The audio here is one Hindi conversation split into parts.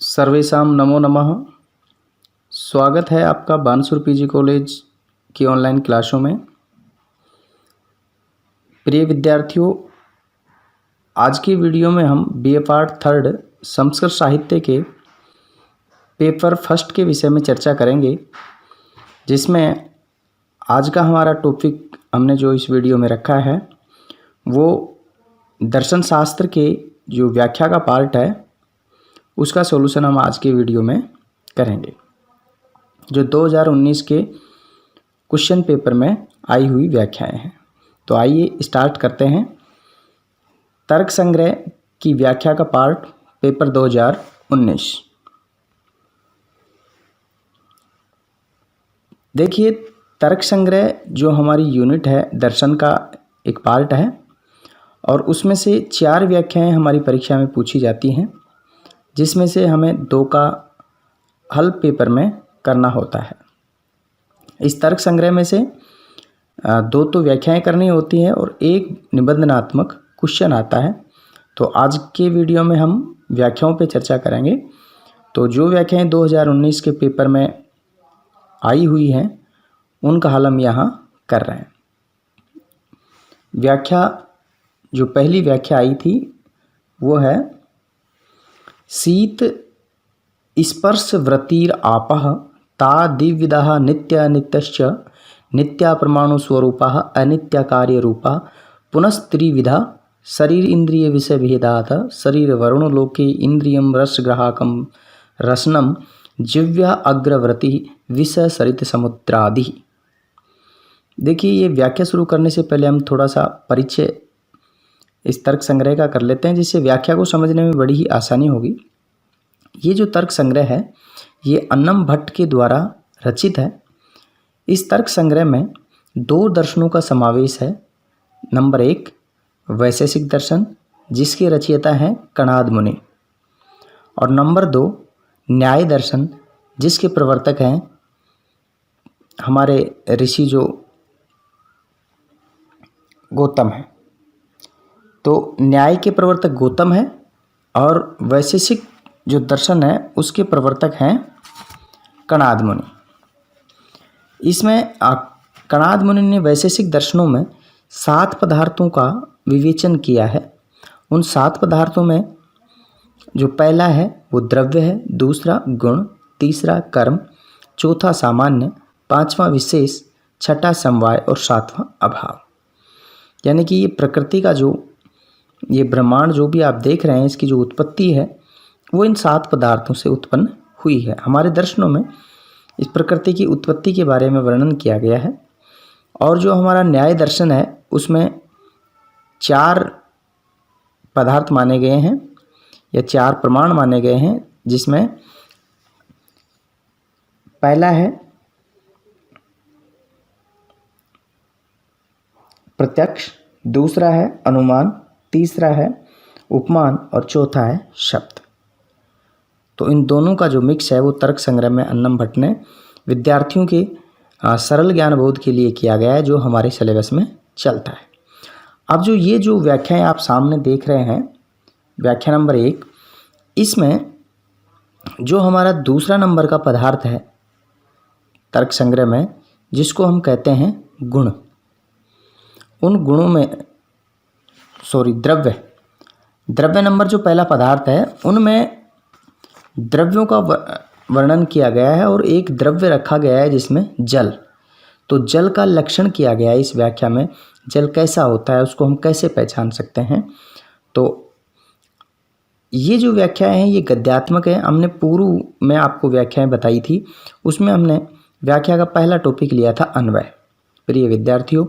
सर्वेषां नमो नमः। स्वागत है आपका बानसूर पीजी कॉलेज की ऑनलाइन क्लासों में। प्रिय विद्यार्थियों, आज की वीडियो में हम बीए पार्ट थर्ड संस्कृत साहित्य के पेपर फर्स्ट के विषय में चर्चा करेंगे, जिसमें आज का हमारा टॉपिक हमने जो इस वीडियो में रखा है वो दर्शन शास्त्र के जो व्याख्या का पार्ट है उसका सॉल्यूशन हम आज के वीडियो में करेंगे, जो 2019 के क्वेश्चन पेपर में आई हुई व्याख्याएं हैं। तो आइए स्टार्ट करते हैं। तर्क संग्रह की व्याख्या का पार्ट पेपर 2019। देखिए, तर्क संग्रह जो हमारी यूनिट है दर्शन का एक पार्ट है और उसमें से 4 व्याख्याएं हमारी परीक्षा में पूछी जाती हैं, जिसमें से हमें 2 का हल पेपर में करना होता है। इस तर्क संग्रह में से 2 तो व्याख्याएं करनी होती हैं और एक निबंधनात्मक क्वेश्चन आता है। तो आज के वीडियो में हम व्याख्याओं पे चर्चा करेंगे। तो जो व्याख्याएं 2019 के पेपर में आई हुई हैं उनका हल हम यहाँ कर रहे हैं। व्याख्या जो पहली व्याख्या आई थी वो है शीत स्पर्श वृत्तिर आपः ता दिव्यदः नित्य नित्यश्च नित्या परमाणु स्वरूपः अनित्य कार्य रूपः पुनस्त्रिविधा शरीर इंद्रिय विषय भेदात् शरीर वरुण लोके इंद्रियम रसग्राहकम रसनम जिव्या अग्रव्रति विषय सरित समुद्रादि। देखिए, ये व्याख्या शुरू करने से पहले हम थोड़ा सा परिचय इस तर्क संग्रह का कर लेते हैं, जिससे व्याख्या को समझने में बड़ी ही आसानी होगी। ये जो तर्क संग्रह है ये अन्नम भट्ट के द्वारा रचित है। इस तर्क संग्रह में 2 दर्शनों का समावेश है। नंबर 1 वैशेषिक दर्शन, जिसके रचयिता हैं कणाद मुनि, और नंबर 2 न्याय दर्शन, जिसके प्रवर्तक हैं हमारे ऋषि जो गौतम है। तो न्याय के प्रवर्तक गौतम है और वैशेषिक जो दर्शन है उसके प्रवर्तक हैं कणाद मुनि। इसमें कणाद मुनि ने वैशेषिक दर्शनों में 7 पदार्थों का विवेचन किया है। उन 7 पदार्थों में जो पहला है वो द्रव्य है, दूसरा गुण, तीसरा कर्म, चौथा सामान्य, 5वां विशेष, 6ठा समवाय और 7वां अभाव। यानी कि ये प्रकृति का जो ये ब्रह्मांड जो भी आप देख रहे हैं इसकी जो उत्पत्ति है वो इन 7 पदार्थों से उत्पन्न हुई है। हमारे दर्शनों में इस प्रकृति की उत्पत्ति के बारे में वर्णन किया गया है। और जो हमारा न्याय दर्शन है उसमें 4 पदार्थ माने गए हैं या 4 प्रमाण माने गए हैं, जिसमें पहला है प्रत्यक्ष, दूसरा है अनुमान, तीसरा है उपमान और चौथा है शब्द। तो इन दोनों का जो मिक्स है वो तर्क संग्रह में अन्नम भट्ट ने विद्यार्थियों के सरल ज्ञान बोध के लिए किया गया है, जो हमारे सिलेबस में चलता है। अब जो ये जो व्याख्याएं आप सामने देख रहे हैं, व्याख्या नंबर 1, इसमें जो हमारा दूसरा नंबर का पदार्थ है तर्क संग्रह में, जिसको हम कहते हैं गुण, उन गुणों में द्रव्य नंबर जो पहला पदार्थ है उनमें द्रव्यों का वर्णन किया गया है और एक द्रव्य रखा गया है जिसमें जल। तो जल का लक्षण किया गया है इस व्याख्या में। जल कैसा होता है, उसको हम कैसे पहचान सकते हैं। तो ये जो व्याख्याएं हैं ये गद्यात्मक है। हमने पूर्व में आपको व्याख्याएं बताई थी, उसमें हमने व्याख्या का पहला टॉपिक लिया था अन्वय। प्रिय विद्यार्थियों,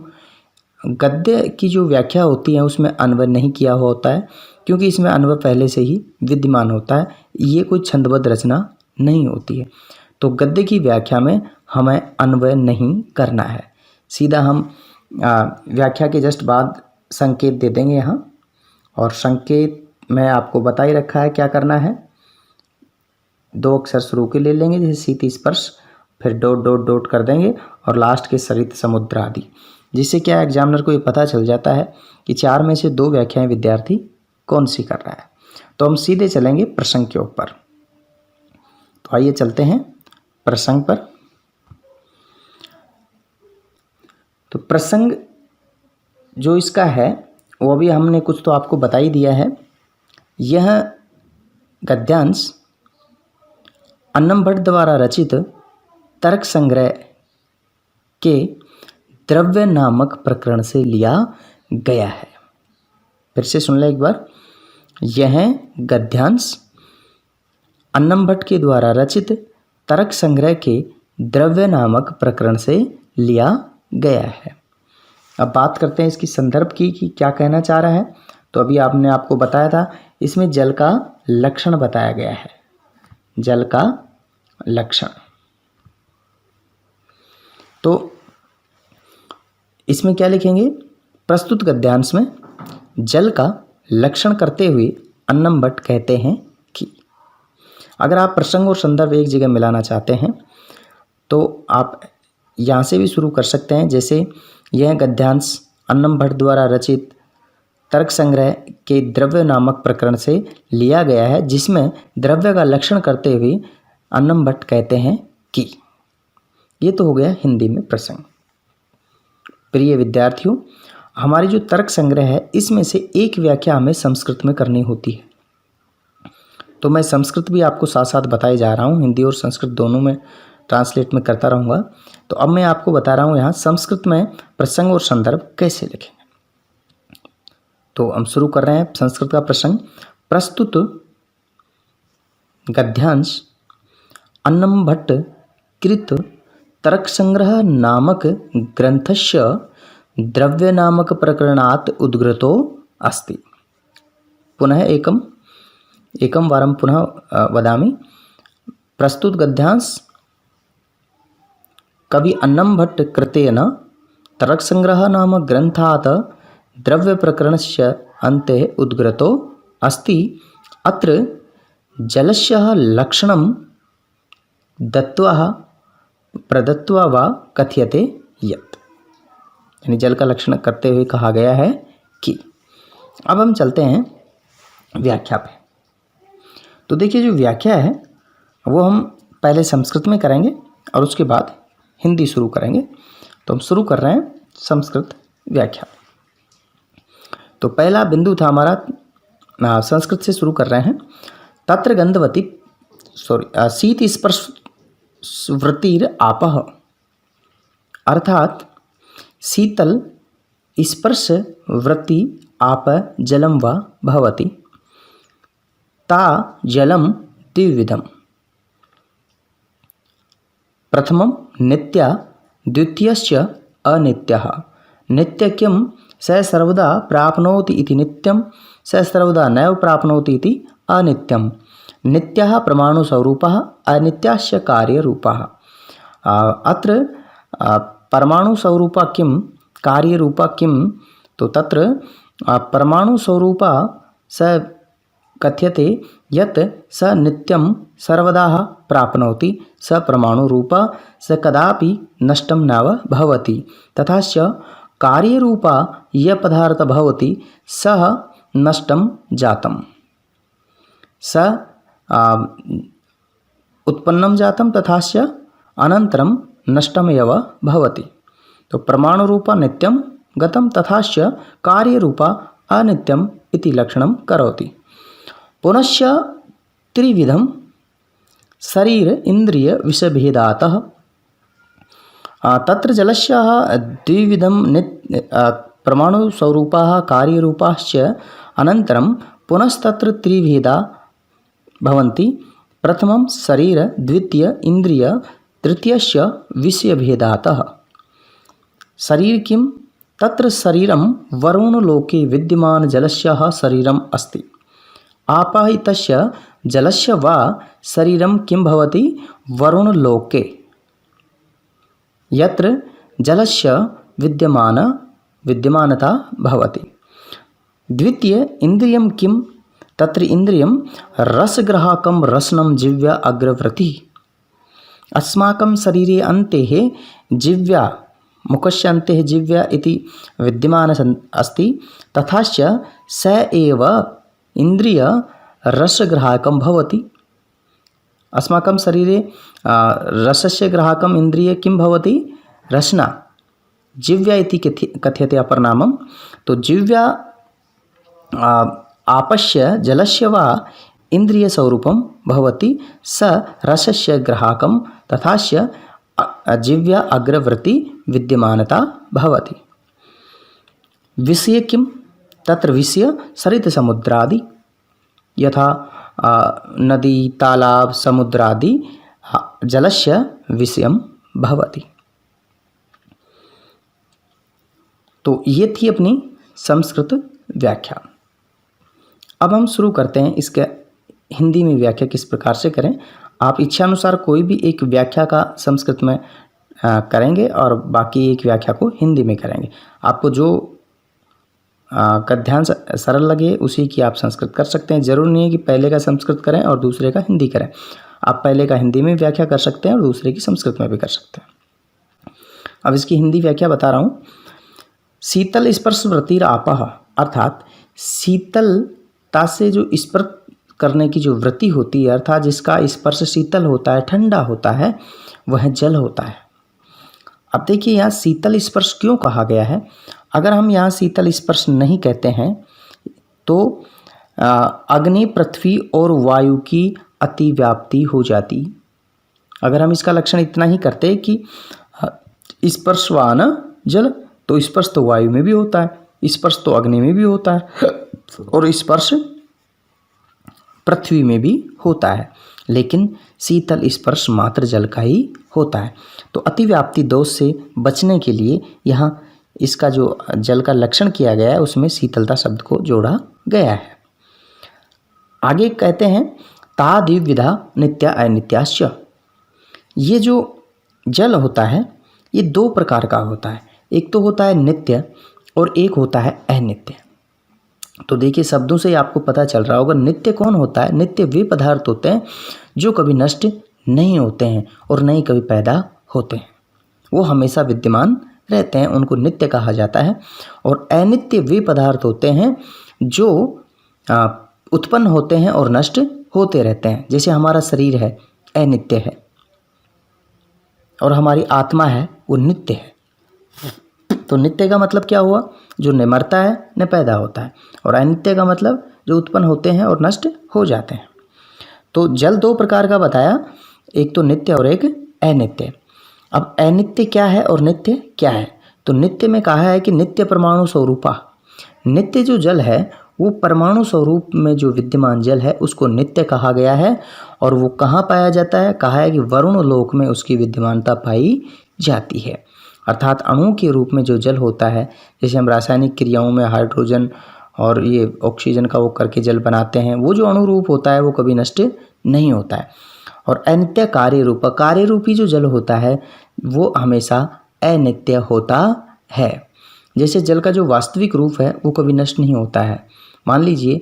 गद्य की जो व्याख्या होती है उसमें अन्वय नहीं किया हुआ होता है, क्योंकि इसमें अन्वय पहले से ही विद्यमान होता है। ये कोई छंदबद्ध रचना नहीं होती है। तो गद्य की व्याख्या में हमें अन्वय नहीं करना है। सीधा हम व्याख्या के जस्ट बाद संकेत दे देंगे यहाँ, और संकेत में आपको बता ही रखा है क्या करना है। 2 अक्षर शुरू के ले लेंगे, जैसे शीत स्पर्श, फिर डॉट डॉट डॉट कर देंगे और लास्ट के सरित समुद्र आदि, जिससे क्या एग्जामिनर को ये पता चल जाता है कि 4 में से 2 व्याख्याएं विद्यार्थी कौन सी कर रहा है। तो हम सीधे चलेंगे प्रसंग के ऊपर। तो आइए चलते हैं प्रसंग पर। तो प्रसंग जो इसका है वो भी हमने कुछ तो आपको बता ही दिया है। यह गद्यांश अन्नम भट्ट द्वारा रचित तर्क संग्रह के द्रव्य नामक प्रकरण से लिया गया है। फिर से सुन ले एक बार। यह गद्यांश अन्नम भट्ट के द्वारा रचित तर्क संग्रह के द्रव्य नामक प्रकरण से लिया गया है। अब बात करते हैं इसकी संदर्भ की कि क्या कहना चाह रहा है। तो अभी आपको बताया था, इसमें जल का लक्षण बताया गया है। जल का लक्षण, तो इसमें क्या लिखेंगे? प्रस्तुत गद्यांश में जल का लक्षण करते हुए अन्नम भट्ट कहते हैं कि। अगर आप प्रसंग और संदर्भ एक जगह मिलाना चाहते हैं तो आप यहाँ से भी शुरू कर सकते हैं। जैसे यह गद्यांश अन्नम भट्ट द्वारा रचित तर्क संग्रह के द्रव्य नामक प्रकरण से लिया गया है, जिसमें द्रव्य का लक्षण करते हुए अन्नम भट्ट कहते हैं कि। ये तो हो गया हिंदी में प्रसंग। प्रिय विद्यार्थियों, हमारी जो तर्क संग्रह है इसमें से एक व्याख्या हमें संस्कृत में करनी होती है। तो मैं संस्कृत भी आपको साथ साथ बताए जा रहा हूँ, हिंदी और संस्कृत दोनों में ट्रांसलेट में करता रहूँगा। तो अब मैं आपको बता रहा हूँ यहाँ संस्कृत में प्रसंग और संदर्भ कैसे लिखेंगे। तो हम शुरू कर रहे हैं संस्कृत का प्रसंग। प्रस्तुत गद्यांश अन्नम भट्ट कृत तर्क संग्रह नामक ग्रंथस्य द्रव्य नामक प्रकरणात् उद्गृतो अस्ति। पुनः एकं वारं पुनः वदामि। प्रस्तुत गद्यांश कवि अन्नम भट्ट कृतेन तर्क संग्रह नाम ग्रंथात् द्रव्य प्रकरणस्य अन्ते उद्गृतो अस्ति। अत्र जलस्य लक्षणं दत्त्वा प्रदत्त्वा वा कथ्यते यत्। यानी जल का लक्षण करते हुए कहा गया है कि। अब हम चलते हैं व्याख्या पे। तो देखिए जो व्याख्या है वो हम पहले संस्कृत में करेंगे और उसके बाद हिंदी शुरू करेंगे। तो हम शुरू कर रहे हैं संस्कृत व्याख्या। तो पहला बिंदु था हमारा, संस्कृत से शुरू कर रहे हैं। तत्र गंधवती शीत स्पर्श वृत्तिर आपः, अर्थात शीतल स्पर्श वृत्ति आप जलम वा भवति। ता जलम द्विविधम, प्रथमं नित्या द्वितीयश्च अनित्यः। नित्यं स सर्वदा प्राप्नोति इति नित्यं, स सर्वदा नैव प्राप्नोति इति अनित्यं। नित्यः परमाणुस्वरूपः, अनित्यश्च कार्यरूपः। अत्र परमाणुस्वरूपः किं, कार्यरूपः किं? तो तत्र परमाणुस्वरूपः स कथ्यते यत् स नित्यं सर्वदा प्राप्नोति, स परमाणुरूपः स कदापि नष्टं नैव भवति। तथा च कार्यरूपा यः पदार्थ भवति सः नष्टं जातं, स उत्पन्नं जातं तथा च अनन्तरं नष्टमेव भवति। तो परमाणुरूपा नित्यं गतं तथा च कार्यरूपा अनित्यम् इति लक्षणं करोति। पुनश्च त्रिविधं शरीर इंद्रिय विषयभेदातः। तत्र जलस्य द्विविधं परमाणुस्वरूपाः कार्यरूपाश्च अनन्तरं पुनस्तत्र त्रिभेदा भवन्ति। प्रथमं शरीर, द्वितीय इंद्रिय, तृतीयस्य विषयभेदातः। शरीर किं? तत्र शरीरं वरुणलोके विद्यमान जलस्य शरीरम् अस्ति। आपाहितस्य जलस्य वा शरीरं किं भवति? वरुणलोके यत्र जलस्य विद्यमानता भवति। द्वितीय इंद्रियं किं? तत्र इंद्रियं रसग्राहकं रसनं जिह्वा अग्रवर्ती। अस्माकं शरीरे अन्तेः जिह्वा, मुखस्य अन्तेः जिह्वा इति विद्यमानः अस्ति। तथा च स एव इंद्रिय रसग्राहकं भवति। अस्माकं शरीरे रसस्य ग्राहकम् इन्द्रिय किं भवति? रसना, जिह्वा इति कथ्यते अपर नामं। तो जिह्वा आपस्य जलस्य वा इन्द्रियस्वरूपं भवति, स रसस्य ग्राहकं तथास्य जिह्वा अग्रवर्ती विद्यमानता भवति। विषये किं? तत्र विषय सरितसमुद्रादि, यथा नदी, तालाब, समुद्रादि जलस्य विषयं भवति। तो ये थी अपनी संस्कृत व्याख्या। अब हम शुरू करते हैं इसके हिंदी में व्याख्या किस प्रकार से करें। आप इच्छानुसार कोई भी एक व्याख्या का संस्कृत में करेंगे और बाकी एक व्याख्या को हिंदी में करेंगे। आपको जो गद्यांश सरल लगे उसी की आप संस्कृत कर सकते हैं। ज़रूर नहीं है कि पहले का संस्कृत करें और दूसरे का हिंदी करें। आप पहले का हिंदी में व्याख्या कर सकते हैं और दूसरे की संस्कृत में भी कर सकते हैं। अब इसकी हिंदी व्याख्या बता रहा हूँ। शीतल स्पर्श वृत्तिर आपः, अर्थात शीतलता से जो स्पर्श करने की जो वृत्ति होती है, अर्थात जिसका स्पर्श शीतल होता है, ठंडा होता है, वह जल होता है। अब देखिए यहाँ शीतल स्पर्श क्यों कहा गया है। अगर हम यहाँ शीतल स्पर्श नहीं कहते हैं तो अग्नि, पृथ्वी और वायु की अतिव्याप्ति हो जाती। अगर हम इसका लक्षण इतना ही करते कि स्पर्शवान जल, तो स्पर्श तो वायु में भी होता है, स्पर्श तो अग्नि में भी होता है और स्पर्श पृथ्वी में भी होता है, लेकिन शीतल स्पर्श मात्र जल का ही होता है। तो अतिव्याप्ति दोष से बचने के लिए यहाँ इसका जो जल का लक्षण किया गया है उसमें शीतलता शब्द को जोड़ा गया है। आगे कहते हैं ता द्विविधा नित्या अनित्याश्च। ये जो जल होता है ये दो प्रकार का होता है, एक तो होता है नित्य और एक होता है अनित्य। तो देखिए शब्दों से आपको पता चल रहा होगा नित्य कौन होता है। नित्य वे पदार्थ होते हैं जो कभी नष्ट नहीं होते हैं और नहीं कभी पैदा होते हैं, वो हमेशा विद्यमान रहते हैं, उनको नित्य कहा जाता है। और अनित्य वे पदार्थ होते हैं जो उत्पन्न होते हैं और नष्ट होते रहते हैं। जैसे हमारा शरीर है अनित्य है और हमारी आत्मा है वो नित्य है। तो नित्य का मतलब क्या हुआ? जो न मरता है न पैदा होता है, और अनित्य का मतलब जो उत्पन्न होते हैं और नष्ट हो जाते हैं। तो जल दो प्रकार का बताया, एक तो नित्य और एक अनित्य। अब अनित्य क्या है और नित्य क्या है? तो नित्य में कहा है कि नित्य परमाणु स्वरूपा। नित्य जो जल है वो परमाणु स्वरूप में जो विद्यमान जल है उसको नित्य कहा गया है। और वो कहाँ पाया जाता है? कहा है कि वरुण लोक में उसकी विद्यमानता पाई जाती है। अर्थात अणु के रूप में जो जल होता है, जैसे हम रासायनिक क्रियाओं में हाइड्रोजन और ये ऑक्सीजन का वो करके जल बनाते हैं, वो जो अणु रूप होता है वो कभी नष्ट नहीं होता है। और अनित्य कार्य रूप, कार्य रूपी जो जल होता है वो हमेशा अनित्य होता है। जैसे जल का जो वास्तविक रूप है वो कभी नष्ट नहीं होता है। मान लीजिए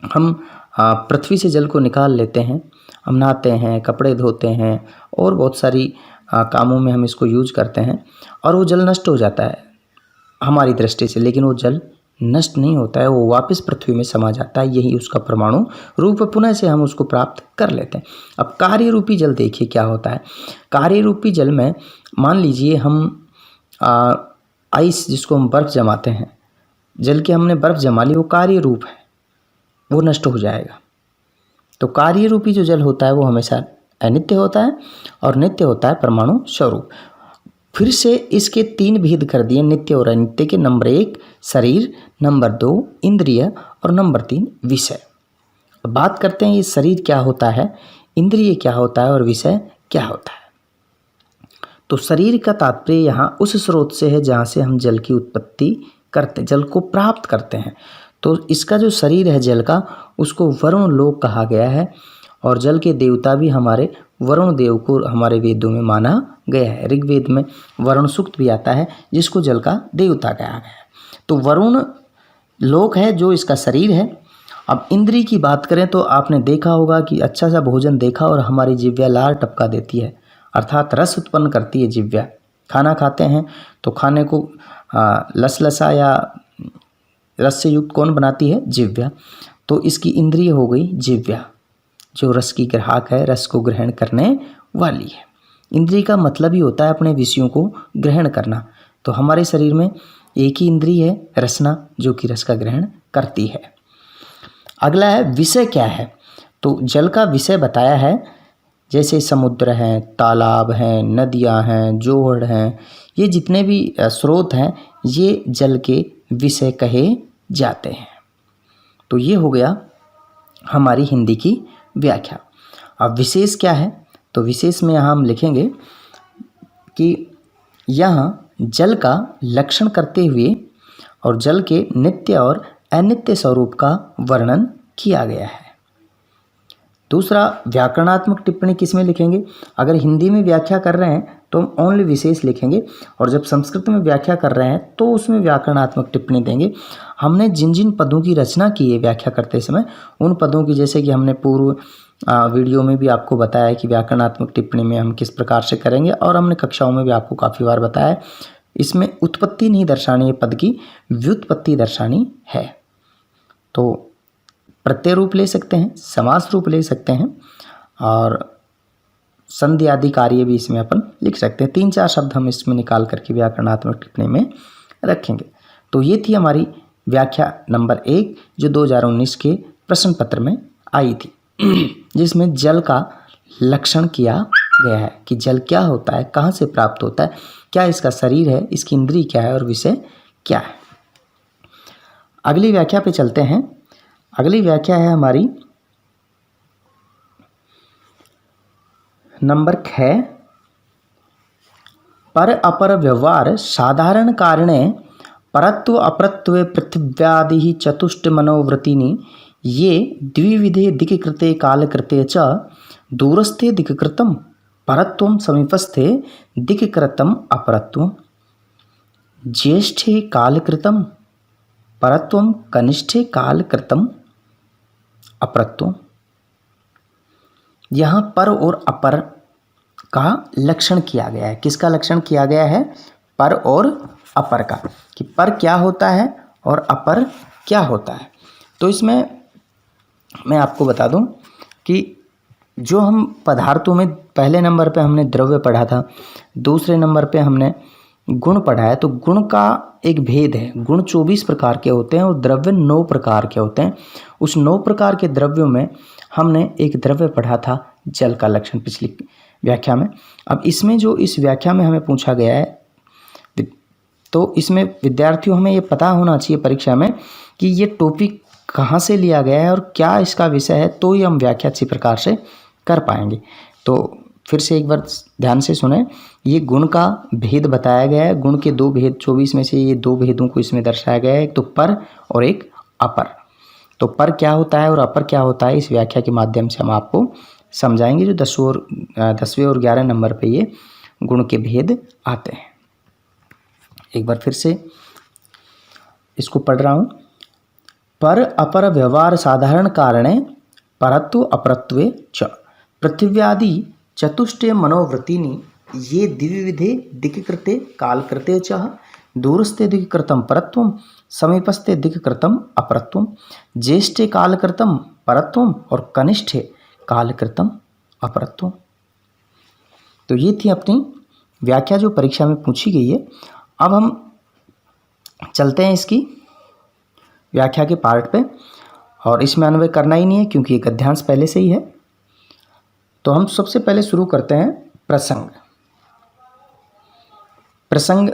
हम पृथ्वी से जल को निकाल लेते हैं, हम नहाते हैं, कपड़े धोते हैं और बहुत सारी कामों में हम इसको यूज करते हैं और वो जल नष्ट हो जाता है हमारी दृष्टि से, लेकिन वो जल नष्ट नहीं होता है, वो वापस पृथ्वी में समा जाता है। यही उसका परमाणु रूप, पुनः से हम उसको प्राप्त कर लेते हैं। अब कार्य रूपी जल देखिए क्या होता है। कार्य रूपी जल में मान लीजिए हम आइस, जिसको हम बर्फ़ जमाते हैं, जल के हमने बर्फ़ जमा ली, वो कार्य रूप है, वो नष्ट हो जाएगा। तो कार्य रूपी जो जल होता है वो हमेशा अनित्य होता है और नित्य होता है परमाणु स्वरूप। फिर से इसके तीन भेद कर दिए नित्य और अनित्य के। नंबर 1 शरीर, नंबर 2 इंद्रिय और नंबर 3 विषय। अब बात करते हैं ये शरीर क्या होता है, इंद्रिय क्या होता है और विषय क्या होता है। तो शरीर का तात्पर्य यहाँ उस स्रोत से है जहाँ से हम जल की उत्पत्ति करते, जल को प्राप्त करते हैं। तो इसका जो शरीर है जल का, उसको वरुण लोक कहा गया है। और जल के देवता भी हमारे वरुण देव को हमारे वेदों में माना गया है। ऋग्वेद में वरुण सूक्त भी आता है जिसको जल का देवता कहा गया है। तो वरुण लोक है जो इसका शरीर है। अब इंद्री की बात करें तो आपने देखा होगा कि अच्छा सा भोजन देखा और हमारी जिह्वा लार टपका देती है, अर्थात रस उत्पन्न करती है जिह्वा। खाना खाते हैं तो खाने को लसलसा या रस से युक्त कौन बनाती है? जिह्वा। तो इसकी इंद्रिय हो गई जिह्वा, जो रस की ग्राहक है, रस को ग्रहण करने वाली है। इंद्रिय का मतलब ही होता है अपने विषयों को ग्रहण करना। तो हमारे शरीर में एक ही इंद्रिय है, रसना, जो कि रस का ग्रहण करती है। अगला है विषय क्या है। तो जल का विषय बताया है, जैसे समुद्र हैं, तालाब हैं, नदियां हैं, जोड़ हैं, ये जितने भी स्रोत हैं ये जल के विषय कहे जाते हैं। तो ये हो गया हमारी हिंदी की व्याख्या। अब विशेष क्या है, तो विशेष में यहाँ हम लिखेंगे कि यहाँ जल का लक्षण करते हुए और जल के नित्य और अनित्य स्वरूप का वर्णन किया गया है। दूसरा, व्याकरणात्मक टिप्पणी किस में लिखेंगे। अगर हिंदी में व्याख्या कर रहे हैं तो हम ओनली विशेष लिखेंगे, और जब संस्कृत में व्याख्या कर रहे हैं तो उसमें व्याकरणात्मक टिप्पणी देंगे। हमने जिन जिन पदों की रचना की है व्याख्या करते समय, उन पदों की, जैसे कि हमने पूर्व वीडियो में भी आपको बताया है कि व्याकरणात्मक टिप्पणी में हम किस प्रकार से करेंगे, और हमने कक्षाओं में भी आपको काफ़ी बार बताया है। इसमें उत्पत्ति नहीं दर्शानी है, पद की व्युत्पत्ति दर्शानी है। तो प्रत्यय रूप ले सकते हैं, समास रूप ले सकते हैं, और संधि आदि कार्य भी इसमें अपन लिख सकते हैं। 3-4 शब्द हम इसमें निकाल करके व्याकरणात्मक टिप्पणी में रखेंगे। तो ये थी हमारी व्याख्या नंबर 1 जो 2019 के प्रश्न पत्र में आई थी, जिसमें जल का लक्षण किया गया है कि जल क्या होता है, कहाँ से प्राप्त होता है, क्या इसका शरीर है, इसकी इंद्रिय क्या है और विषय क्या है। अगली व्याख्या पे चलते हैं। अगली व्याख्या है हमारी नंबर 6, पर अपर व्यवहार साधारण कारणे परत्व अपरत्वे पृथिव्यादि चतुष्ट मनोवृत्तिनि ये द्विविधे दिक्कृते कालकृते च दूरस्थे दिक्कृतं परत्वं समीपस्थे दिक्कृतं अपरत्वं ज्येष्ठे कालकृतं परत्वं कनिष्ठे कालकृतं अपरत्वं। यहाँ पर और अपर का लक्षण किया गया है। किसका लक्षण किया गया है? पर और अपर का, कि पर क्या होता है और अपर क्या होता है। तो इसमें मैं आपको बता दूं कि जो हम पदार्थों में पहले नंबर पे हमने द्रव्य पढ़ा था, दूसरे नंबर पे हमने गुण पढ़ा है। तो गुण का एक भेद है, गुण 24 प्रकार के होते हैं और द्रव्य 9 प्रकार के होते हैं। उस 9 प्रकार के द्रव्यों में हमने एक द्रव्य पढ़ा था जल का लक्षण पिछली व्याख्या में। अब इसमें जो इस व्याख्या में हमें पूछा गया है, तो इसमें विद्यार्थियों हमें ये पता होना चाहिए परीक्षा में कि ये टॉपिक कहाँ से लिया गया है और क्या इसका विषय है, तो ही हम व्याख्या अच्छी प्रकार से कर पाएंगे। तो फिर से एक बार ध्यान से सुने, ये गुण का भेद बताया गया है। गुण के 2 भेद 24 में से ये 2 भेदों को इसमें दर्शाया गया है, एक तो पर और एक अपर। तो पर क्या होता है और अपर क्या होता है, इस व्याख्या के माध्यम से हम आपको समझाएंगे, जो 10वें और 11 नंबर पे ये गुण के भेद आते हैं। एक बार फिर से इसको पढ़ रहा हूँ। पर अपर व्यवहार साधारण कारणे परत्व अपरत्वे च पृथिव्यादि चतुष्टय मनोवृत्तिनि ये द्विविधे दिक्कृते कालकृते च दूरस्थे दिक्कृतं परत्वं समीपस्थे दिक्कृतं अपरत्वं ज्येष्ठे कालकृतं परत्वं और कनिष्ठे कालकृतं अपरत्वं। तो ये थी अपनी व्याख्या जो परीक्षा में पूछी गई है। अब हम चलते हैं इसकी व्याख्या के पार्ट पे, और इसमें अन्वय करना ही नहीं है क्योंकि ये गद्यांश पहले से ही है। तो हम सबसे पहले शुरू करते हैं प्रसंग। प्रसंग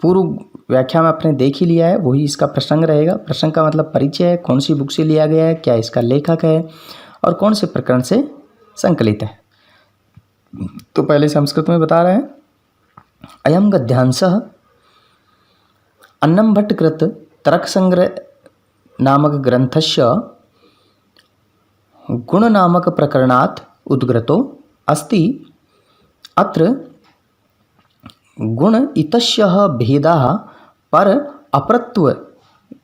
पूर्व व्याख्या में आपने देख ही लिया है, वही इसका प्रसंग रहेगा। प्रसंग का मतलब परिचय है, कौन सी बुक से लिया गया है, क्या इसका लेखक है और कौन से प्रकरण से संकलित है। तो पहले संस्कृत में बता रहे हैं। अयम गद्यांशः अन्नम भट्ट कृत तर्क संग्रह नामक ग्रंथस्य गुण नामक प्रकरणात् उद्गृतो अस्ति। अत्र गुण इत्यस्य भेदाः पर अपरत्व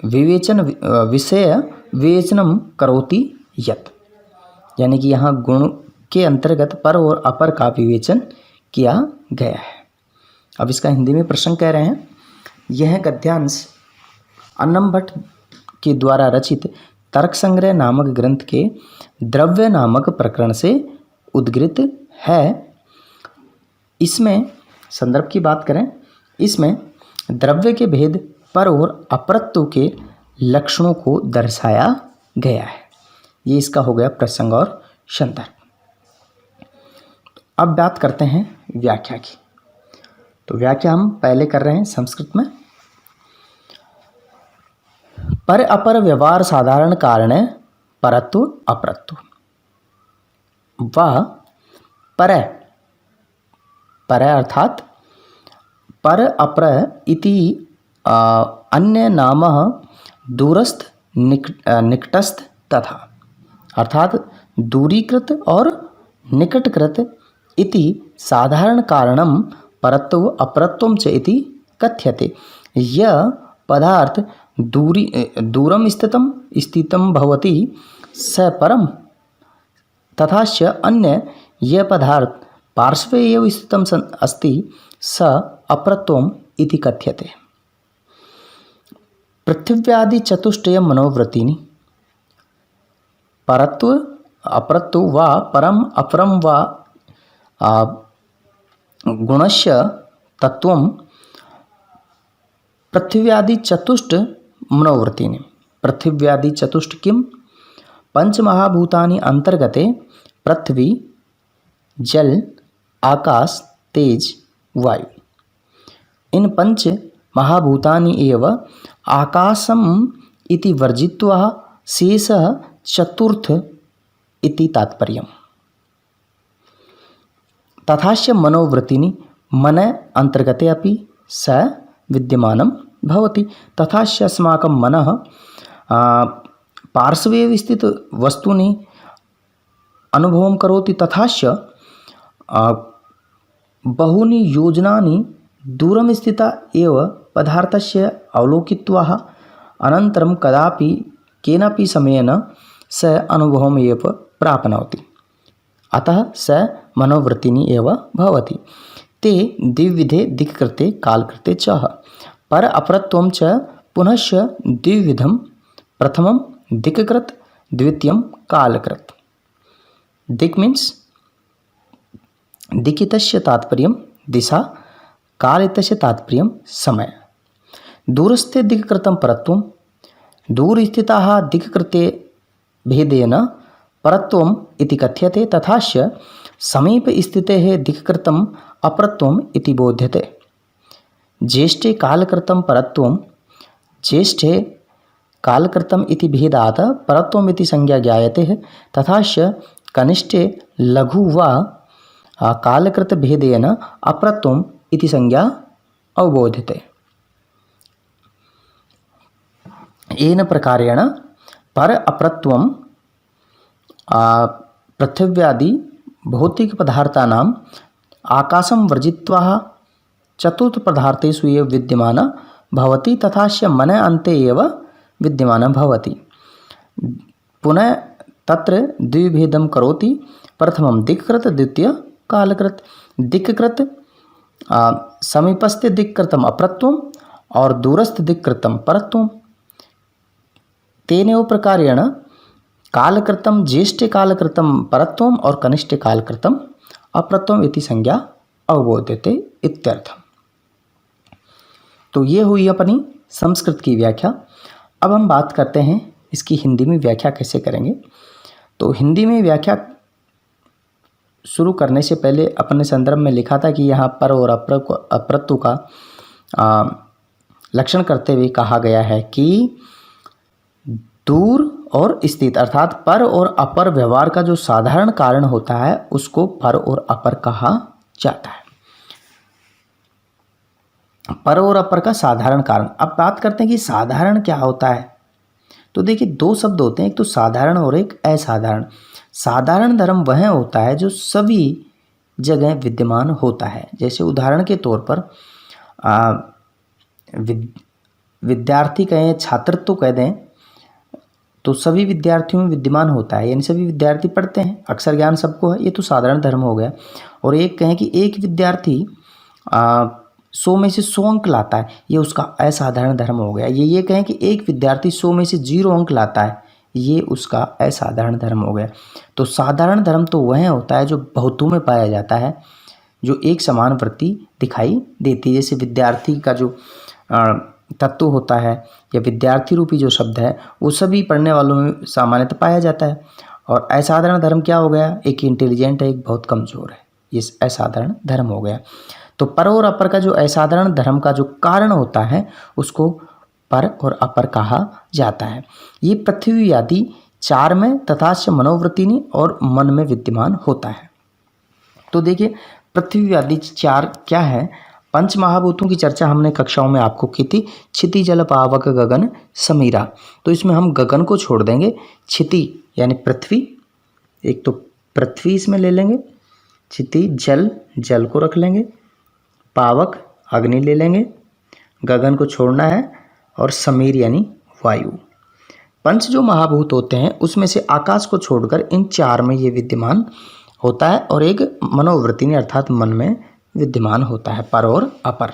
विवेचन विषय विवेचनम करोति यत्, यानी कि यहाँ गुण के अंतर्गत पर और अपर का विवेचन किया गया है। अब इसका हिंदी में प्रसंग कह रहे हैं। यह गद्यांश अन्नम भट्ट के द्वारा रचित तर्क संग्रह नामक ग्रंथ के द्रव्य नामक प्रकरण से उद्गृत है। इसमें संदर्भ की बात करें, इसमें द्रव्य के भेद पर और अपरत्व के लक्षणों को दर्शाया गया है। ये इसका हो गया प्रसंग और संदर्भ। अब बात करते हैं व्याख्या की। तो व्याख्या हम पहले कर रहे हैं संस्कृत में। पर अपर व्यवहार साधारण कारण है परत्व अपरत्व। वह पर पर अर्थात पर अपर इति अन्य नाम दूरस्थ निकटस्थ तथा, अर्थात दूरीकृत और निकटकृत इति साधारण कारणम परत्व अपरत्वम च इति कथ्यते। यह पदार्थ दूरम स्थितम भवति स परम तथा च अन्य यह पदार्थ पार्श्वे एव स्थितम अस्ति स अपरत्वम इति कथ्यते। पृथिव्यादि चतुष्टय मनोवृत्तिनि परत्व अपरत्व वा परम अपरम वा गुणस्य तत्वं पृथिव्यादि चतुष्ट मनोवृत्तिनि। पृथिव्यादि चतुष्ट किं? पंचमहाभूतानि अंतर्गते पृथ्वी जल आकाश तेज वायु। इन पंच महाभूतानि एव आकाशम इति वर्जित्वा शेषः चतुर्थ इति तात्पर्यम्। तथाच मनोवृत्तिनि मन अंतर्गते अपि स विद्यमानं भवति। तथाच अस्माकं मनः पार्श्वे स्थित वस्तूनि अनुभवं करोति। तथाच बहूनि योजनानि दूरं स्थिता एव पदार्थस्य अवलोकित्वा अनन्तरं कदापि केनापि समयेन स अनुभवम् एव प्राप्नोति। अतः स मनोवृत्तिनि एव भवति। ते द्विविधे दिक्कृते कालकृते च। पर अपरत्वं च पुनश्च द्विविधं। प्रथमं दिक्कृत, द्वितीयं कालकृत। दिक् मीन्स दिक्कितस्य तात्पर्यं दिशा, कालितस्य तात्पर्यं समय। दूरस्थे दिक्कृतं परत्वं। दूरस्थिताः दिक्कृते भेदेन परत्वम् इति कथ्यते। तथाच समीपस्थितेः दिक्कृतम् अपरत्वम् इति बोध्यते। ज्येष्ठे कालकृतं परत्वं। ज्येष्ठे कालकृतम् इति भेदात् परत्वम् इति संज्ञा ज्ञायते। तथाच कनिष्ठे लघु वा कालकृत भेदेन अपरत्वम् इति संज्ञा अवबोध्यते। येन प्रकारेण पर अपरत्वं पृथिव्यादि भौतिक पदार्थानाम् आकाशं वर्जित्वा चतुर्थ पदार्थेषु एव विद्यमानः भवति। तथा च मन अन्ते एव विद्यमानः भवति। पुनः तत्र द्विभेदं करोति। प्रथमं दिक्कृत, द्वितीय कालकृत। दिक्कृत समीपस्थ दिक्कृतम् अपरत्वम् और दूरस्थ दिक्कृतं परत्वम्। तेनैव प्रकारेण कालकृतं ज्येष्ठे कालकृतं परत्वम् और कनिष्ठे कालकृतं अपरत्वम् इति संज्ञा अवबोध्यते इत्यर्थः। तो ये हुई अपनी संस्कृत की व्याख्या। अब हम बात करते हैं इसकी हिंदी में व्याख्या कैसे करेंगे। तो हिंदी में व्याख्या शुरू करने से पहले अपने संदर्भ में लिखा था कि यहाँ पर और अपरत्व का लक्षण करते हुए कहा गया है कि दूर और स्थित, अर्थात पर और अपर व्यवहार का जो साधारण कारण होता है उसको पर और अपर कहा जाता है। पर और अपर का साधारण कारण। अब बात करते हैं कि साधारण क्या होता है। तो देखिए दो शब्द होते हैं, एक तो साधारण और एक असाधारण। साधारण धर्म वह होता है जो सभी जगह विद्यमान होता है। जैसे उदाहरण के तौर पर विद्यार्थी कहें, छात्रत्व कह दें तो सभी विद्यार्थियों में विद्यमान होता है, यानी सभी विद्यार्थी पढ़ते हैं, अक्षर ज्ञान सबको है, ये तो साधारण धर्म हो गया। और एक कहें कि एक विद्यार्थी 100 में से 100 अंक लाता है, ये उसका असाधारण धर्म हो गया। ये कहें कि एक विद्यार्थी 100 में से 0 अंक लाता है, ये उसका असाधारण धर्म हो गया। तो साधारण धर्म तो वह होता है जो बहुतों में पाया जाता है, जो एक समान वृत्ति दिखाई देती है। जैसे विद्यार्थी का जो तत्व होता है या विद्यार्थी रूपी जो शब्द है वो सभी पढ़ने वालों में सामान्यतः पाया जाता है। और असाधारण धर्म क्या हो गया, एक इंटेलिजेंट है, एक बहुत कमज़ोर है, ये असाधारण धर्म हो गया। तो पर और अपर का जो असाधारण धर्म का जो कारण होता है उसको पर और अपर कहा जाता है। ये पृथ्वी आदि चार में तथा मनोवृत्तिनी और मन में विद्यमान होता है। तो देखिए पृथ्वी आदि चार क्या है, पंच महाभूतों की चर्चा हमने कक्षाओं में आपको की थी, क्षिति जल पावक गगन समीरा। तो इसमें हम गगन को छोड़ देंगे, क्षिति यानी पृथ्वी, एक तो पृथ्वी इसमें ले लेंगे, क्षिति जल, जल को रख लेंगे, पावक अग्नि ले लेंगे, गगन को छोड़ना है, और समीर यानी वायु। पंच जो महाभूत होते हैं उसमें से आकाश को छोड़कर इन चार में ये विद्यमान होता है, और एक मनोवृत्ति अर्थात मन में विद्यमान होता है, पर और अपर।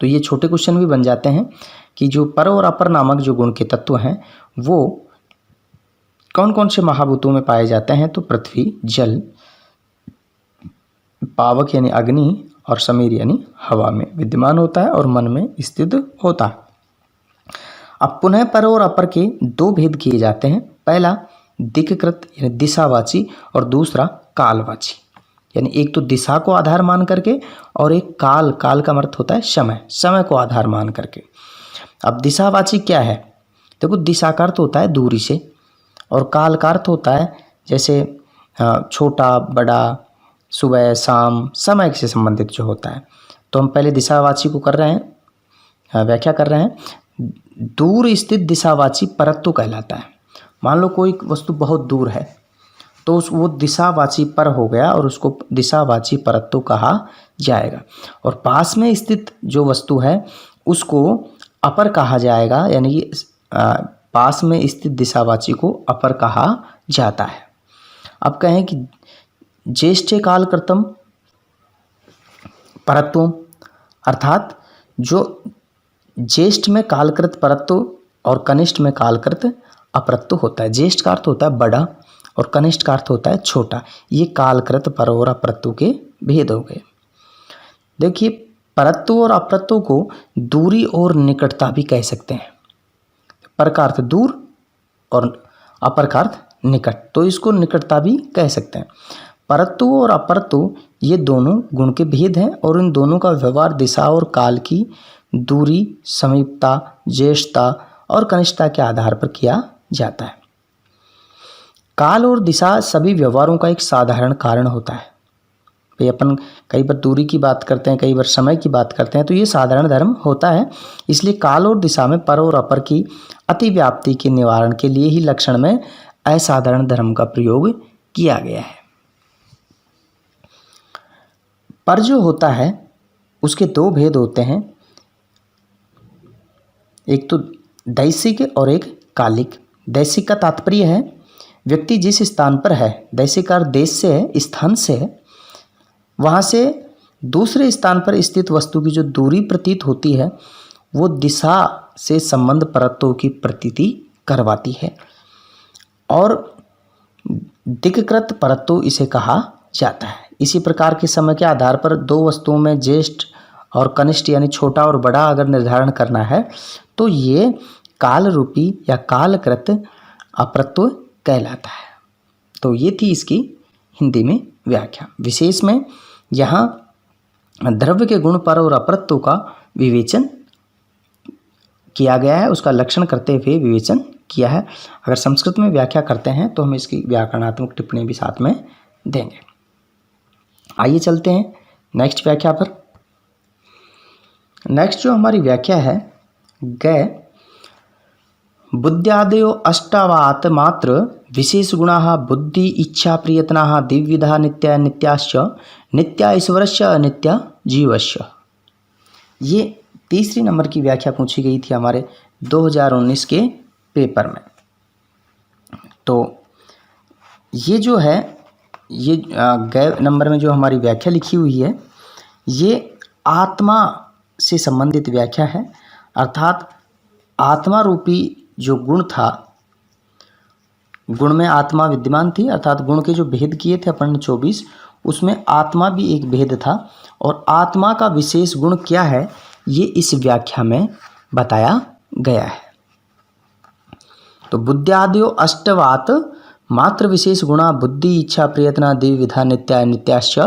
तो ये छोटे क्वेश्चन भी बन जाते हैं कि जो पर और अपर नामक जो गुण के तत्व हैं वो कौन कौन से महाभूतों में पाए जाते हैं। तो पृथ्वी, जल, पावक यानी अग्नि, और समीर यानी हवा में विद्यमान होता है और मन में स्थित होता है। अब पुनः पर और अपर के दो भेद किए जाते हैं, पहला दिक्कृत यानी दिशावाची और दूसरा कालवाची। यानी एक तो दिशा को आधार मान करके और एक काल, काल का अर्थ होता है समय, समय को आधार मान करके। अब दिशावाची क्या है, देखो दिशा का अर्थ होता है दूरी से, और काल का अर्थ होता है जैसे छोटा बड़ा, सुबह शाम, समय से संबंधित जो होता है। तो हम पहले दिशावाची को कर रहे हैं, व्याख्या कर रहे हैं। दूर स्थित दिशावाची परत्व कहलाता है। मान लो कोई वस्तु बहुत दूर है तो वो दिशावाची पर हो गया और उसको दिशावाची परत्व कहा जाएगा। और पास में स्थित जो वस्तु है उसको अपर कहा जाएगा, यानी कि पास में स्थित दिशावाची को अपर कहा जाता है। अब कहें कि ज्येष्ठे कालकृतम परत्व, अर्थात जो ज्येष्ठ में कालकृत परत्व और कनिष्ठ में कालकृत अपरत्व होता है। ज्येष्ठ का अर्थ होता है बड़ा और कनिष्ठ का अर्थ होता है छोटा। ये कालकृत पर और अपरत्व के भेद हो गए। देखिए परत्व और अपरत्व को दूरी और निकटता भी कह सकते हैं। पर का अर्थ दूर और अपर का अर्थ निकट, तो इसको निकटता भी कह सकते हैं। परत्व और अपरत्व ये दोनों गुण के भेद हैं और इन दोनों का व्यवहार दिशा और काल की दूरी, समीपता, ज्येष्ठता और कनिष्ठता के आधार पर किया जाता है। काल और दिशा सभी व्यवहारों का एक साधारण कारण होता है। भाई अपन कई बार दूरी की बात करते हैं, कई बार समय की बात करते हैं, तो ये साधारण धर्म होता है। इसलिए काल और दिशा में पर और अपर की अतिव्याप्ति के निवारण के लिए ही लक्षण में असाधारण धर्म का प्रयोग किया गया है। पर जो होता है उसके दो भेद होते हैं, एक तो दैसिक और एक कालिक। दैसिक का तात्पर्य है व्यक्ति जिस स्थान पर है, दैसिक का देश से है, स्थान से है, वहाँ से दूसरे स्थान पर स्थित वस्तु की जो दूरी प्रतीत होती है वो दिशा से संबंध परत्व की प्रतीति करवाती है, और दिक्कृत परत्व इसे कहा जाता है। इसी प्रकार के समय के आधार पर दो वस्तुओं में ज्येष्ठ और कनिष्ठ यानी छोटा और बड़ा अगर निर्धारण करना है तो ये काल रूपी या कालकृत अपरत्व कहलाता है। तो ये थी इसकी हिंदी में व्याख्या। विशेष में यहाँ द्रव्य के गुण पर और अपरत्व का विवेचन किया गया है, उसका लक्षण करते हुए विवेचन किया है। अगर संस्कृत में व्याख्या करते हैं तो हम इसकी व्याकरणात्मक टिप्पणी भी साथ में देंगे। आइए चलते हैं नेक्स्ट व्याख्या पर। नेक्स्ट जो हमारी व्याख्या है, गै बुद्ध्यादयो अष्टावात मात्र विशेष गुणाः बुद्धि इच्छा प्रयत्नाः दिव्यविधा नित्या नित्याश्च नित्या ईश्वरस्य अनित्या जीवस्य। ये तीसरी नंबर की व्याख्या पूछी गई थी हमारे 2019 के पेपर में। तो ये जो है ये गै नंबर में जो हमारी व्याख्या लिखी हुई है ये आत्मा से संबंधित व्याख्या है, अर्थात आत्मा रूपी जो गुण था गुण में आत्मा विद्यमान थी, अर्थात गुण के जो भेद किए थे अपन ने 24, उसमें आत्मा भी एक भेद था। और आत्मा का विशेष गुण क्या है ये इस व्याख्या में बताया गया है। तो बुद्ध्यादयो अष्टवात मात्र विशेष गुणा बुद्धि इच्छा प्रयत्न द्विविधा नित्या अनित्याश्च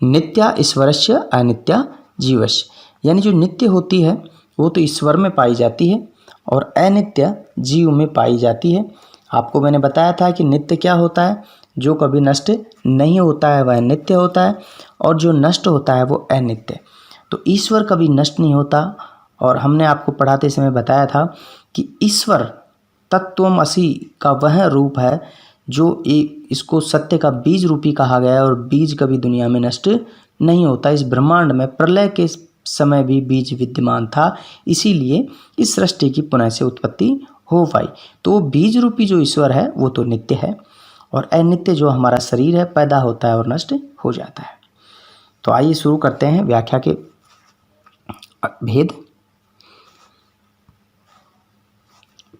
नित्या ईश्वरस्य अनित्या जीवस्य। यानी जो नित्य होती है वो तो ईश्वर में पाई जाती है और अनित्य जीव में पाई जाती है। आपको मैंने बताया था कि नित्य क्या होता है, जो कभी नष्ट नहीं होता है वह नित्य होता है और जो नष्ट होता है वो अनित्य। तो ईश्वर कभी नष्ट नहीं होता। और हमने आपको पढ़ाते समय बताया था कि ईश्वर तत्त्वमसि का वह रूप है जो इसको सत्य का बीज रूपी कहा गया है और बीज कभी दुनिया में नष्ट नहीं होता। इस ब्रह्मांड में प्रलय के समय भी बीज विद्यमान था, इसीलिए इस सृष्टि की पुनः से उत्पत्ति हो पाई। तो बीज रूपी जो ईश्वर है वो तो नित्य है और अनित्य जो हमारा शरीर है पैदा होता है और नष्ट हो जाता है। तो आइए शुरू करते हैं व्याख्या के भेद।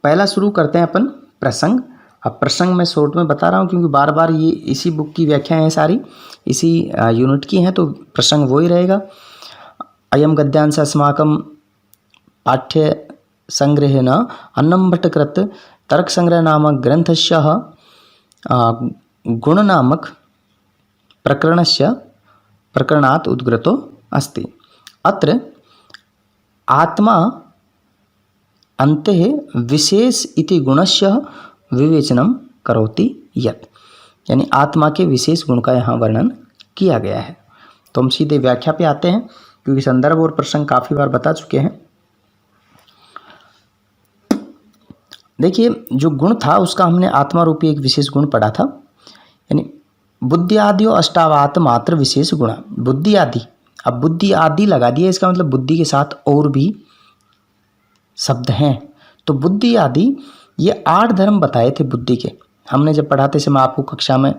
पहला शुरू करते हैं अपन प्रसंग। अब प्रसंग मैं शॉर्ट में बता रहा हूँ क्योंकि बार बार ये इसी बुक की व्याख्या है, सारी इसी यूनिट की हैं, तो प्रसंग वो ही रहेगा। अयम गद्यांश अस्माकं पाठ्य संग्रहेण अन्नं भट्टकृत तर्क संग्रह नामक ग्रंथस्य गुण नामक प्रकरणस्य प्रकरणात् उद्गृतो अस्ति। अत्र आत्मा अन्ते विशेष इति गुणस्य विवेचनं करोति यत्, यानी आत्मा के विशेष गुण का यहाँ वर्णन किया गया है। तो हम सीधे व्याख्या पे आते हैं क्योंकि संदर्भ और प्रसंग काफ़ी बार बता चुके हैं। देखिए जो गुण था उसका हमने आत्मा रूपी एक विशेष गुण पढ़ा था, यानी बुद्धि आदियो अष्टावात मात्र विशेष गुण। बुद्धि आदि, अब बुद्धि आदि लगा दिया, इसका मतलब बुद्धि के साथ और भी शब्द हैं। तो बुद्धि आदि ये 8 धर्म बताए थे बुद्धि के। हमने जब पढ़ाते समय आपको कक्षा में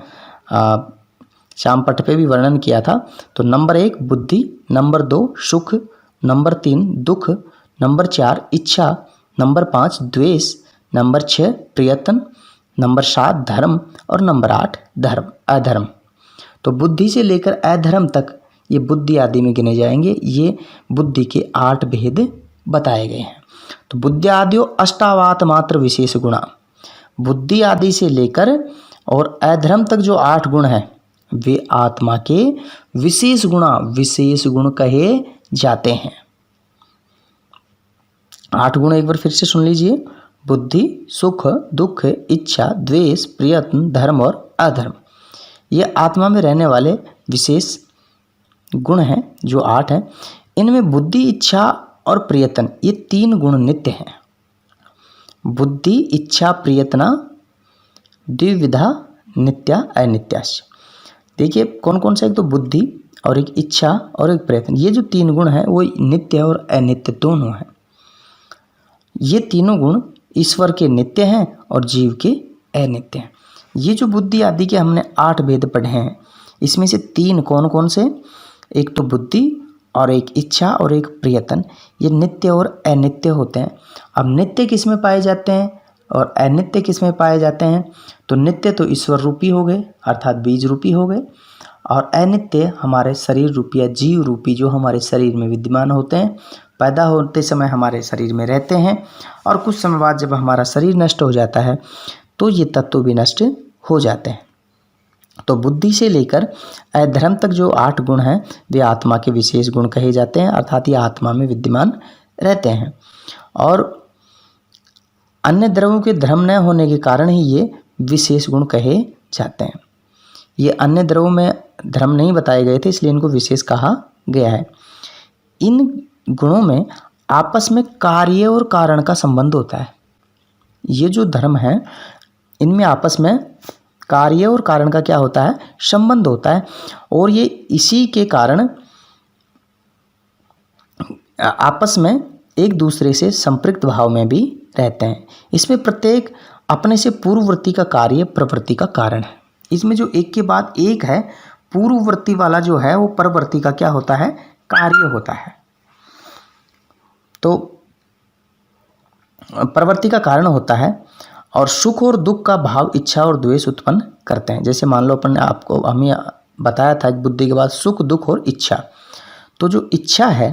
श्याम पट पे भी वर्णन किया था। तो नंबर 1 बुद्धि, नंबर 2 सुख, नंबर 3 दुख, नंबर 4 इच्छा, नंबर 5 द्वेष, नंबर 6 प्रयत्न, नंबर 7 धर्म और नंबर 8 धर्म अधर्म। तो बुद्धि से लेकर अधर्म तक ये बुद्धि आदि में गिने जाएंगे। ये बुद्धि के 8 भेद बताए गए हैं। तो बुद्धि आदियो अष्टावात मात्र विशेष गुणा, बुद्धि आदि से लेकर और अधर्म तक जो 8 गुण हैं वे आत्मा के विशेष गुण कहे जाते हैं। 8 गुण एक बार फिर से सुन लीजिए। बुद्धि, सुख, दुख, इच्छा, द्वेष, प्रयत्न, धर्म और अधर्म, ये आत्मा में रहने वाले विशेष गुण हैं जो 8 हैं। इनमें बुद्धि, इच्छा और प्रयत्न ये 3 गुण नित्य हैं। बुद्धि, इच्छा, प्रयत्न द्विविधा नित्या अनित्याश्च। देखिए कौन कौन सा, एक तो बुद्धि और एक इच्छा और एक प्रयत्न, ये जो 3 गुण हैं वो नित्य और अनित्य दोनों हैं। ये तीनों गुण ईश्वर के नित्य हैं और जीव के अनित्य हैं। ये जो बुद्धि आदि के हमने 8 भेद पढ़े हैं, इसमें से 3 कौन कौन से, एक तो बुद्धि और एक इच्छा और एक प्रयत्न, ये नित्य और अनित्य होते हैं। अब नित्य किस में पाए जाते हैं और अनित्य किस में पाए जाते हैं? तो नित्य तो ईश्वर रूपी हो गए अर्थात बीज रूपी हो गए, और अनित्य हमारे शरीर रूपी या जीव रूपी जो हमारे शरीर में विद्यमान होते हैं, पैदा होते समय हमारे शरीर में रहते हैं और कुछ समय बाद जब हमारा शरीर नष्ट हो जाता है तो ये तत्व भी नष्ट हो जाते हैं। तो बुद्धि से लेकर अधर्म तक जो 8 गुण हैं वे आत्मा के विशेष गुण कहे जाते हैं, अर्थात ये आत्मा में विद्यमान रहते हैं। और अन्य द्रव्यों के धर्म न होने के कारण ही ये विशेष गुण कहे जाते हैं। ये अन्य द्रव्यों में धर्म नहीं बताए गए थे इसलिए इनको विशेष कहा गया है। इन गुणों में आपस में कार्य और कारण का संबंध होता है। ये जो धर्म है इनमें आपस में कार्य और कारण का क्या होता है, संबंध होता है, और ये इसी के कारण आपस में एक दूसरे से संपृक्त भाव में भी रहते हैं। इसमें प्रत्येक अपने से पूर्ववर्ती का कार्य प्रवृत्ति का कारण है। इसमें जो एक के बाद एक है, पूर्ववर्ती वाला जो है वो परवर्ती का क्या होता है, कार्य होता है। तो प्रवृत्ति का कारण होता है और सुख और दुख का भाव इच्छा और द्वेष उत्पन्न करते हैं। जैसे मान लो अपन ने आपको हमें बताया था कि बुद्धि के बाद सुख, दुख और इच्छा। तो जो इच्छा है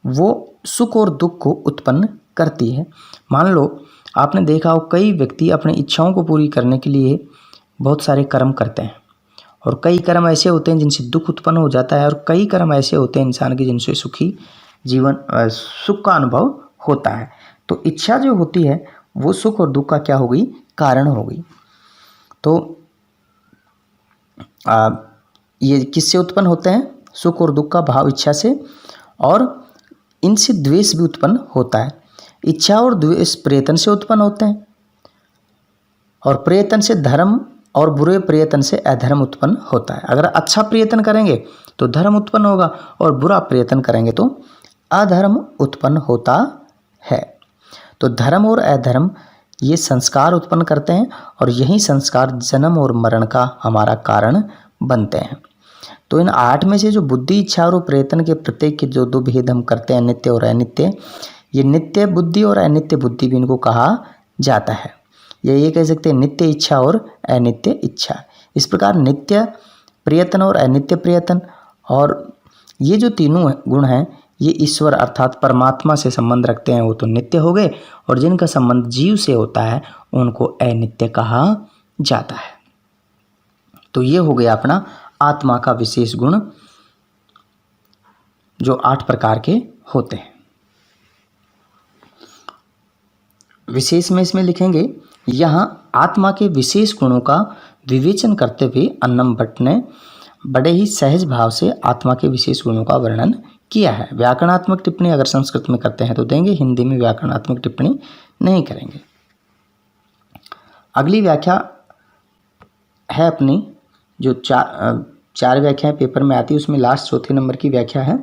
वो सुख और दुख को उत्पन्न करती है। मान लो आपने देखा हो कई व्यक्ति अपनी इच्छाओं को पूरी करने के लिए बहुत सारे कर्म करते हैं, और कई कर्म ऐसे होते हैं जिनसे दुख उत्पन्न हो जाता है, और कई कर्म ऐसे होते हैं इंसान के जिनसे सुखी जीवन सुख का अनुभव होता है। तो इच्छा जो होती है वो सुख और दुख का क्या हो गई, कारण हो गई। तो ये किससे उत्पन्न होते हैं, सुख और दुख का भाव इच्छा से, और इनसे द्वेष भी उत्पन्न होता है। इच्छा और द्वेष प्रयत्न से उत्पन्न होते हैं, और प्रयत्न से धर्म और बुरे प्रयत्न से अधर्म उत्पन्न होता है। अगर अच्छा प्रयत्न करेंगे तो धर्म उत्पन्न होगा, और बुरा प्रयत्न करेंगे तो अधर्म उत्पन्न होता है। तो धर्म और अधर्म ये संस्कार उत्पन्न करते हैं, और यही संस्कार जन्म और मरण का हमारा कारण बनते हैं। तो इन 8 में से जो बुद्धि, इच्छा और प्रयत्न के प्रत्येक के जो 2 भेद हम करते हैं, नित्य और अनित्य, ये नित्य बुद्धि और अनित्य बुद्धि भी इनको कहा जाता है। ये कह सकते हैं नित्य इच्छा और अनित्य इच्छा। इस प्रकार नित्य प्रयत्न और अनित्य प्रयत्न, और ये जो तीनों गुण हैं ये ईश्वर अर्थात परमात्मा से संबंध रखते हैं, वो तो नित्य हो गए, और जिनका संबंध जीव से होता है उनको अनित्य कहा जाता है। तो ये हो गया अपना आत्मा का विशेष गुण, जो 8 प्रकार के होते हैं। विशेष में इसमें लिखेंगे, यहाँ आत्मा के विशेष गुणों का विवेचन करते हुए अन्नम भट्ट ने बड़े ही सहज भाव से आत्मा के विशेष गुणों का वर्णन किया है। व्याकरणात्मक टिप्पणी अगर संस्कृत में करते हैं तो देंगे, हिंदी में व्याकरणात्मक टिप्पणी नहीं करेंगे। अगली व्याख्या है अपनी जो चार व्याख्याएं पेपर में आती है, उसमें लास्ट 4थे नंबर की व्याख्या है,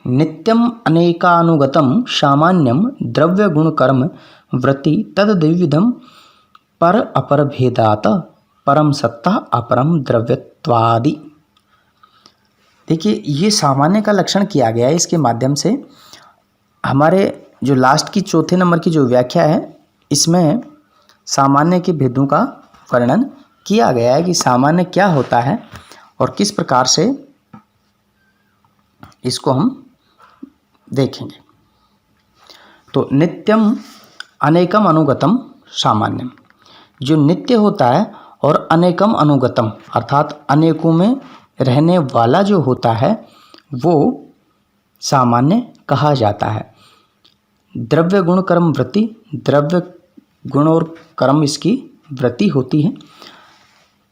नित्यम अनेकानुगतम सामान्यम द्रव्य गुण कर्म वृत्ति तद द्विविधम पर अपर भेदात परम सत्ता अपरम द्रव्यत्वादि। देखिए ये सामान्य का लक्षण किया गया है। इसके माध्यम से हमारे जो लास्ट की 4थे नंबर की जो व्याख्या है, इसमें सामान्य के भेदों का वर्णन किया गया है कि सामान्य क्या होता है और किस प्रकार से इसको हम देखेंगे। तो नित्यम अनेकम अनुगतम सामान्यम, जो नित्य होता है, और अनेकम अनुगतम अर्थात अनेकों में रहने वाला जो होता है वो सामान्य कहा जाता है। द्रव्य गुण कर्म वृत्ति, द्रव्य गुण और कर्म इसकी वृत्ति होती है।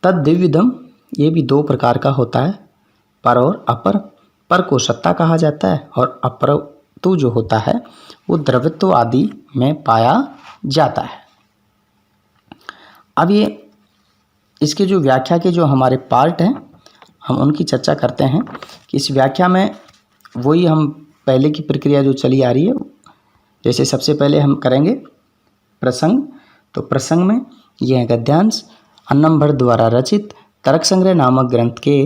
तद द्विविधम, ये भी 2 प्रकार का होता है, पर और अपर। पर को सत्ता कहा जाता है, और अपर तो जो होता है वो द्रव्यत्व आदि में पाया जाता है। अब ये इसके जो व्याख्या के जो हमारे पार्ट हैं हम उनकी चर्चा करते हैं कि इस व्याख्या में वही हम पहले की प्रक्रिया जो चली आ रही है, जैसे सबसे पहले हम करेंगे प्रसंग। तो प्रसंग में यह है गद्यांश अन्नम भट्ट द्वारा रचित तर्क संग्रह नामक ग्रंथ के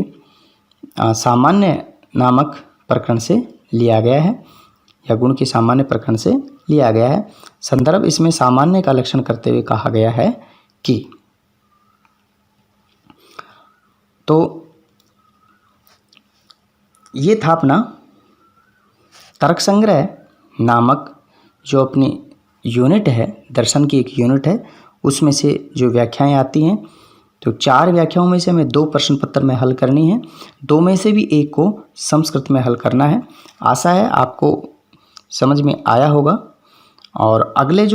सामान्य नामक प्रकरण से लिया गया है, या गुण के सामान्य प्रकरण से लिया गया है। संदर्भ इसमें सामान्य का लक्षण करते हुए कहा गया है कि, तो ये था अपना तर्क संग्रह नामक जो अपनी यूनिट है, दर्शन की एक यूनिट है, उसमें से जो व्याख्याएं आती हैं। तो 4 व्याख्याओं में से हमें 2 प्रश्न पत्र में हल करनी है, 2 में से भी 1 को संस्कृत में हल करना है। आशा है आपको समझ में आया होगा। और अगले जो